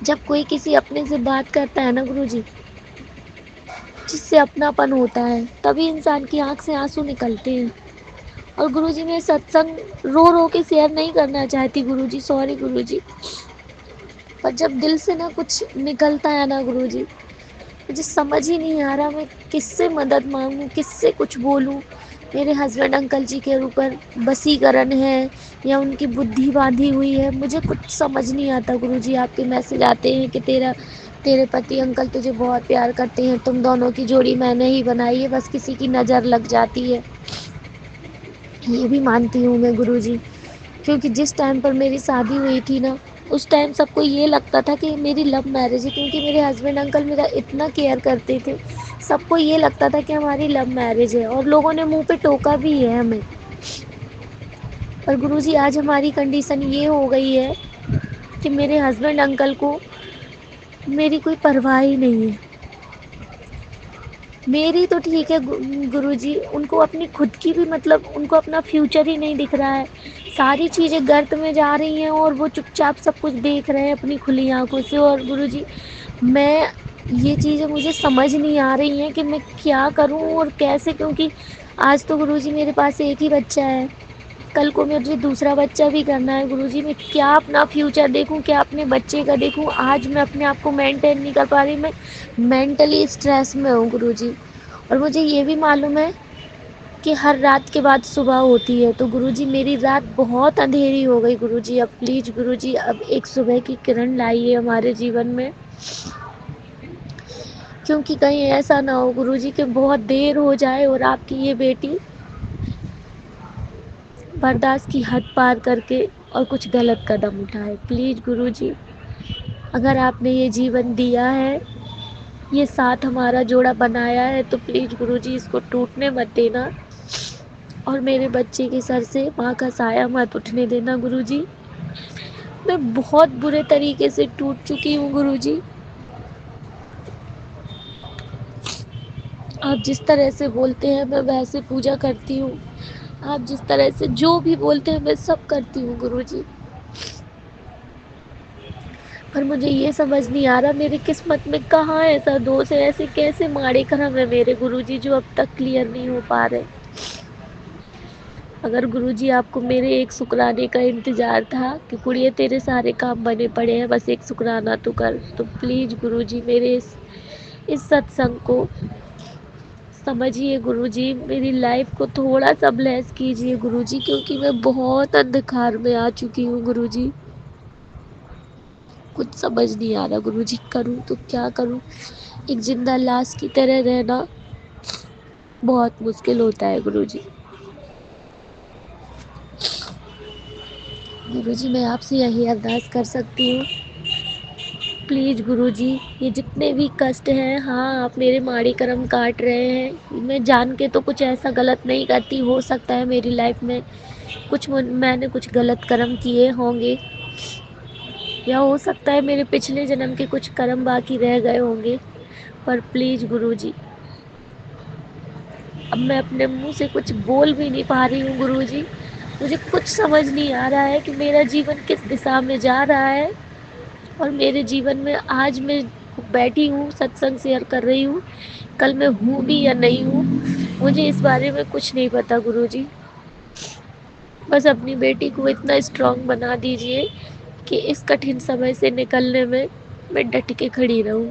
جب کوئی کسی اپنے سے بات کرتا ہے نا گروجی، جس سے اپناپن ہوتا ہے، تبھی انسان کی آنکھ سے آنسو نکلتے ہیں۔ اور گروجی میں ستسنگ رو رو کے شیئر نہیں کرنا چاہتی گروجی، سوری گروجی، پر جب دل سے نا کچھ نکلتا ہے نا گروجی، مجھے سمجھ ہی نہیں آ رہا میں کس سے مدد مانگوں، کس سے کچھ بولوں۔ میرے ہسبینڈ انکل جی کے اوپر وسیکرن ہے یا ان کی بدھی باندھی ہوئی ہے، مجھے کچھ سمجھ نہیں آتا گروجی۔ آپ کے میسج آتے ہیں کہ تیرے پتی انکل تجھے بہت پیار کرتے ہیں، تم دونوں کی جوڑی میں نے ہی بنائی ہے، بس کسی کی نظر لگ جاتی ہے۔ یہ بھی مانتی ہوں میں گروجی، کیونکہ جس ٹائم پر میری شادی ہوئی تھی نا، اس ٹائم سب کو یہ لگتا تھا کہ میری لو میرج ہے، کیونکہ میرے ہسبینڈ انکل میرا اتنا کیئر کرتے تھے، سب کو یہ لگتا تھا کہ ہماری لو میرج ہے، اور لوگوں نے منہ پہ ٹوکا بھی ہے ہمیں۔ پر گروجی آج ہماری کنڈیشن یہ ہو گئی ہے کہ میرے ہسبینڈ انکل کو میری کوئی پرواہ ہی نہیں ہے۔ میری تو ٹھیک ہے گروجی، ان کو اپنی خود کی بھی، مطلب ان کو اپنا فیوچر ہی نہیں دکھ رہا ہے، ساری چیزیں گرت میں جا رہی ہیں اور وہ چپ چاپ سب کچھ دیکھ رہے ہیں اپنی کھلی آنکھوں سے۔ اور گروجی میں یہ چیزیں مجھے سمجھ نہیں آ رہی ہیں کہ میں کیا کروں اور کیسے، کیونکہ آج تو گروجی میرے پاس ایک ہی بچہ ہے، کل کو مجھے دوسرا بچہ بھی کرنا ہے گروجی۔ میں کیا اپنا فیوچر دیکھوں، کیا اپنے بچے کا دیکھوں؟ آج میں اپنے آپ کو مینٹین نہیں کر پا رہی، میں مینٹلی اسٹریس میں ہوں گروجی۔ اور مجھے یہ بھی معلوم ہے کہ ہر رات کے بعد صبح ہوتی ہے، تو گروجی میری رات بہت اندھیری ہو گئی گروجی۔ اب پلیز گروجی، اب ایک صبح کی کرن لائیے ہمارے جیون میں، کیونکہ کہیں ایسا نہ ہو گروجی کہ بہت دیر ہو جائے اور آپ کی یہ بیٹی برداشت کی حد پار کر کے اور کچھ غلط قدم اٹھائے۔ پلیز گروجی، اگر آپ نے یہ جیون دیا ہے، یہ ساتھ ہمارا جوڑا بنایا ہے، تو پلیز گروجی اس کو ٹوٹنے مت دینا، اور میرے بچے کے سر سے ماں کا سایہ مت اٹھنے دینا گروجی۔ میں بہت برے طریقے سے ٹوٹ چکی ہوں گروجی۔ آپ جس طرح سے بولتے ہیں میں ویسے پوجا کرتی ہوں، آپ جس طرح سے جو بھی بولتے ہیں میں سب کرتی ہوں گروجی، پر مجھے یہ سمجھ نہیں آ رہا میری قسمت میں کہاں ایسا دوست ہے، ایسے کیسے ماڑے کرم ہے میرے گروجی جو اب تک کلیئر نہیں ہو پا رہے۔ اگر گروجی آپ کو میرے ایک شکرانے کا انتظار تھا کہ کڑیے تیرے سارے کام بنے پڑے ہیں، بس ایک شکرانہ تو کر، تو پلیز گروجی میرے اس ستسنگ کو سمجھیے گروجی، میری لائف کو تھوڑا سا بلیس کیجیے گروجی، کیونکہ میں بہت اندھکار میں آ چکی ہوں گروجی۔ کچھ سمجھ نہیں آ رہا گروجی، کروں تو کیا کروں؟ ایک زندہ لاش کی طرح رہنا بہت مشکل ہوتا ہے گروجی۔ گروجی میں آپ سے یہی ارداس کر سکتی ہوں، پلیز گروجی یہ جتنے بھی کشٹ ہیں، ہاں آپ میرے ماڑی کرم کاٹ رہے ہیں، میں جان کے تو کچھ ایسا غلط نہیں کرتی، ہو سکتا ہے میری لائف میں میں نے کچھ غلط کرم کیے ہوں گے، یا ہو سکتا ہے میرے پچھلے جنم کے کچھ کرم باقی رہ گئے ہوں گے، پر پلیز گروجی اب میں اپنے منہ سے کچھ بول بھی نہیں پا رہی ہوں گروجی۔ مجھے کچھ سمجھ نہیں آ رہا ہے کہ میرا جیون کس دشا میں جا رہا ہے، اور میرے جیون میں آج میں بیٹھی ہوں ستسنگ شیئر کر رہی ہوں، کل میں ہوں بھی یا نہیں ہوں، مجھے اس بارے میں کچھ نہیں پتا گروجی۔ بس اپنی بیٹی کو اتنا اسٹرانگ بنا دیجیے کہ اس کٹھن سمے سے نکلنے میں ڈٹ کے کھڑی رہوں۔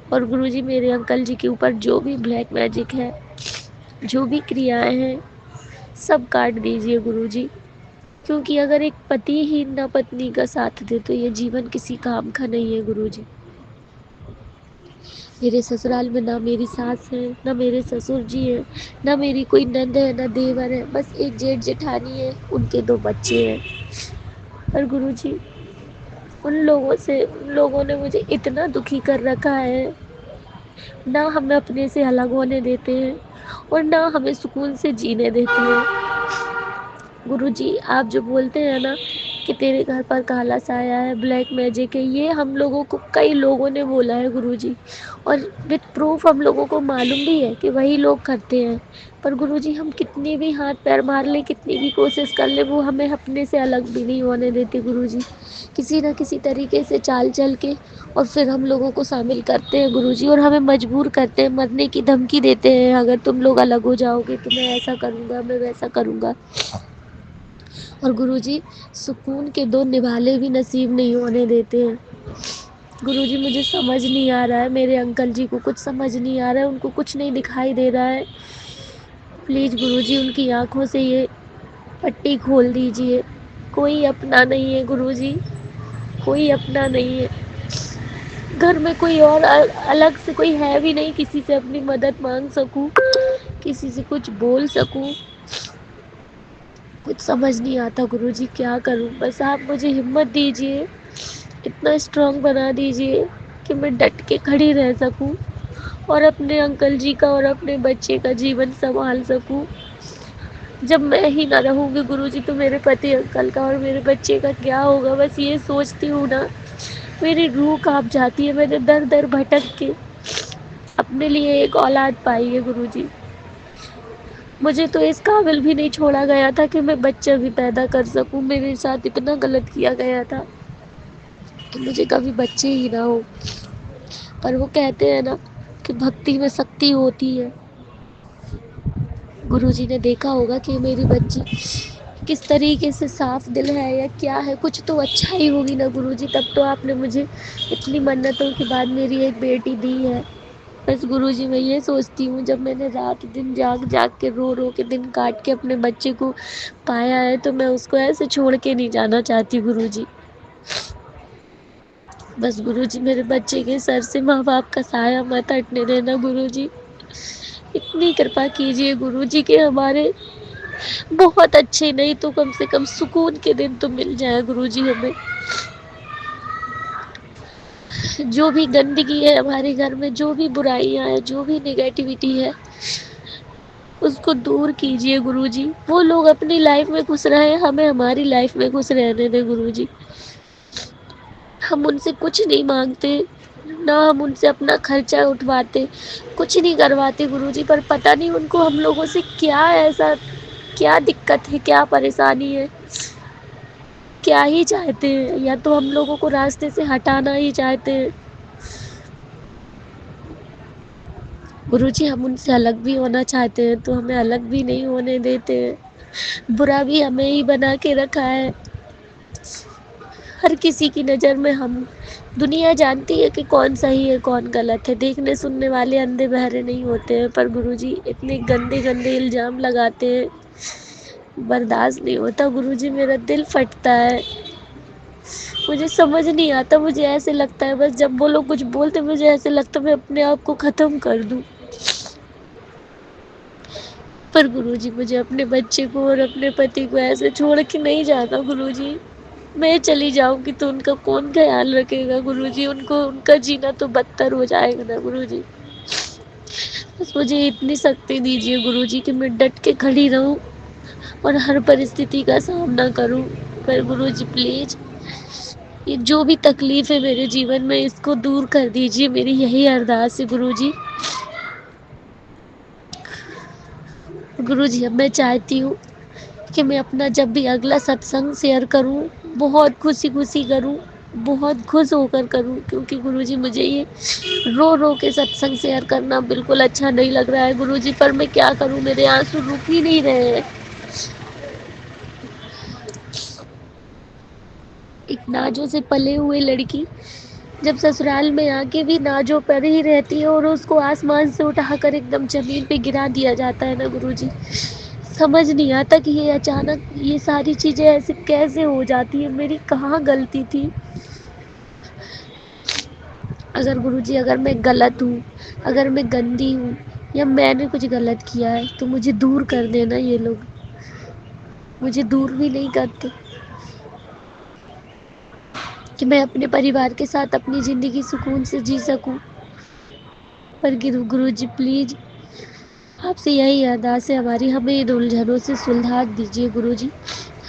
اور گروجی میرے انکل جی کے اوپر جو بھی بلیک میجک ہے، جو بھی کریائیں ہیں، سب کاٹ دیجیے گروجی، کیونکہ اگر ایک پتی ہی نہ پتنی کا ساتھ دے تو یہ جیون کسی کام کا نہیں ہے گروجی۔ میرے سسرال میں نہ میری ساس ہے، نہ میرے سسر جی ہے، نہ میری کوئی نند ہے، نہ دیور ہے، بس ایک جیٹھ جیٹھانی ہے، ان کے 2 بچے ہیں۔ اور گروجی ان لوگوں نے مجھے اتنا دکھی کر رکھا ہے، نہ ہمیں اپنے سے الگ ہونے دیتے ہیں اور نہ ہمیں سکون سے جینے دیتے ہیں۔ گروجی آپ جو بولتے ہیں نا کہ تیرے گھر پر کالا سایا ہے، بلیک میجک ہے، یہ ہم لوگوں کو کئی لوگوں نے بولا ہے گروجی، اور وتھ پروف ہم لوگوں کو معلوم بھی ہے کہ وہی لوگ کرتے ہیں، پر گروجی ہم کتنی بھی ہاتھ پیر مار لیں، کتنی بھی کوشش کر لیں، وہ ہمیں اپنے سے الگ بھی نہیں ہونے دیتے گروجی، کسی نہ کسی طریقے سے چال چل کے اور پھر ہم لوگوں کو شامل کرتے ہیں گروجی، اور ہمیں مجبور کرتے ہیں، مرنے کی دھمکی دیتے ہیں، اگر تم لوگ الگ ہو جاؤ گے تو میں ایسا کروں گا، میں ویسا کروں گا، اور گروجی سکون کے دو نوالے بھی نصیب نہیں ہونے دیتے ہیں گروجی، مجھے سمجھ نہیں آ رہا ہے، میرے انکل جی کو کچھ سمجھ نہیں آ رہا ہے، ان کو کچھ نہیں دکھائی دے رہا ہے، پلیز گروجی ان کی آنکھوں سے یہ پٹی کھول دیجئے، کوئی اپنا نہیں ہے گروجی، کوئی اپنا نہیں ہے، گھر میں کوئی اور الگ سے کوئی ہے بھی نہیں، کسی سے اپنی مدد مانگ سکوں، کسی سے کچھ بول سکوں، کچھ سمجھ نہیں آتا گروجی کیا کروں، بس آپ مجھے ہمت دیجئے، اتنا اسٹرانگ بنا دیجئے کہ میں ڈٹ کے کھڑی رہ سکوں اور اپنے انکل جی کا اور اپنے بچے کا جیون سنبھال سکوں، جب میں ہی نہ رہوں گی گروجی تو میرے پتی انکل کا اور میرے بچے کا کیا ہوگا، بس یہ سوچتی ہوں نا میری روح کانپ جاتی ہے، میں نے در در بھٹک کے اپنے لیے ایک اولاد پائی ہے گروجی، مجھے تو اس قابل بھی نہیں چھوڑا گیا تھا کہ میں بچہ بھی پیدا کر سکوں، میرے ساتھ اتنا غلط کیا گیا تھا کہ مجھے کبھی بچے ہی نہ ہو، پر وہ کہتے ہیں نا کہ بھکتی میں سکتی ہوتی ہے، گروجی نے دیکھا ہوگا کہ میری بچی کس طریقے سے صاف دل ہے یا کیا ہے، کچھ تو اچھا ہی ہوگی نا گروجی، تب تو آپ نے مجھے اتنی منتوں کے بعد میری ایک بیٹی دی ہے، بس گروجی میں یہ سوچتی ہوں جب میں نے رات دن جاگ جاگ کے رو رو کے دن کاٹ کے اپنے بچے کو پایا ہے تو میں اس کو ایسے چھوڑ کے نہیں جانا چاہتی گروجی، بس گروجی میرے بچے کے سر سے ماں باپ کا سایہ مت ہٹنے دینا گروجی، اتنی کرپا کیجیے گروجی کہ ہمارے بہت اچھے نہیں تو کم سے کم سکون کے دن تو مل جائے گروجی ہمیں، جو بھی گندگی ہے ہمارے گھر میں، جو بھی برائیاں ہیں، جو بھی نگیٹیوٹی ہے اس کو دور کیجیے گروجی، وہ لوگ اپنی لائف میں خوش رہے، ہمیں ہماری لائف میں خوش رہنے دیں گروجی، ہم ان سے کچھ نہیں مانگتے، نہ ہم ان سے اپنا خرچہ اٹھواتے، کچھ نہیں کرواتے گروجی، پر پتہ نہیں ان کو ہم لوگوں سے کیا ایسا کیا دقت ہے، کیا پریشانی ہے، کیا ہی چاہتے ہیں، یا تو ہم لوگوں کو راستے سے ہٹانا ہی چاہتے ہیں گروجی، ہم ان سے الگ بھی ہونا چاہتے ہیں تو ہمیں الگ بھی نہیں ہونے دیتے ہیں، برا بھی ہمیں ہی بنا کے رکھا ہے، ہر کسی کی نظر میں ہم، دنیا جانتی ہے کہ کون صحیح ہے کون غلط ہے، دیکھنے سننے والے اندھے بہرے نہیں ہوتے ہیں، پر گروجی اتنے گندے گندے الزام لگاتے ہیں، برداشت نہیں ہوتا گروجی، میرا دل پھٹتا ہے، مجھے سمجھ نہیں آتا، مجھے ایسے لگتا ہے بس جب وہ لوگ کچھ بولتے مجھے ایسے لگتا ہے میں اپنے آپ کو ختم کر دوں، پر گروجی مجھے اپنے بچے کو اور اپنے پتی کو ایسے چھوڑ کے نہیں جانا گروجی، میں چلی جاؤں گی تو ان کا کون خیال رکھے گا گروجی، ان کو ان کا جینا تو بدتر ہو جائے گا نا گروجی، بس مجھے اتنی سختی دیجیے گروجی کہ میں ڈٹ کے کھڑی رہوں اور ہر پرستھی کا سامنا کروں، پر گروجی پلیز یہ جو بھی تکلیف ہے میرے جیون میں اس کو دور کر دیجیے، میری یہی ارداس ہے گروجی، گروجی اب میں چاہتی ہوں کہ میں اپنا جب بھی اگلا ستسنگ شیئر کروں بہت خوشی خوشی کروں، بہت خوش ہو کر کروں، کیونکہ گروجی مجھے یہ رو رو کے ستسنگ شیئر کرنا بالکل اچھا نہیں لگ رہا ہے گروجی، پر میں کیا کروں میرے آنسو رک ہی نہیں رہے ہیں، ایک ناجو سے پلے ہوئے لڑکی جب سسرال میں آ کے بھی ناجو پر ہی رہتی ہے اور اس کو آسمان سے اٹھا کر ایک دم زمین پہ گرا دیا جاتا ہے نا گروجی، سمجھ نہیں آتا کہ یہ اچانک یہ ساری چیزیں ایسے کیسے ہو جاتی ہیں، میری کہاں غلطی تھی، اگر گروجی اگر میں غلط ہوں، اگر میں گندی ہوں یا میں نے کچھ غلط کیا ہے تو مجھے دور کر دینا، یہ لوگ مجھے دور بھی نہیں کرتے کہ میں اپنے پریوار کے ساتھ اپنی زندگی سکون سے جی سکوں، پر گروجی پلیز آپ سے یہی ارداس ہے ہماری، ہمیں ان الجھنوں سے سلجھا دیجیے گروجی،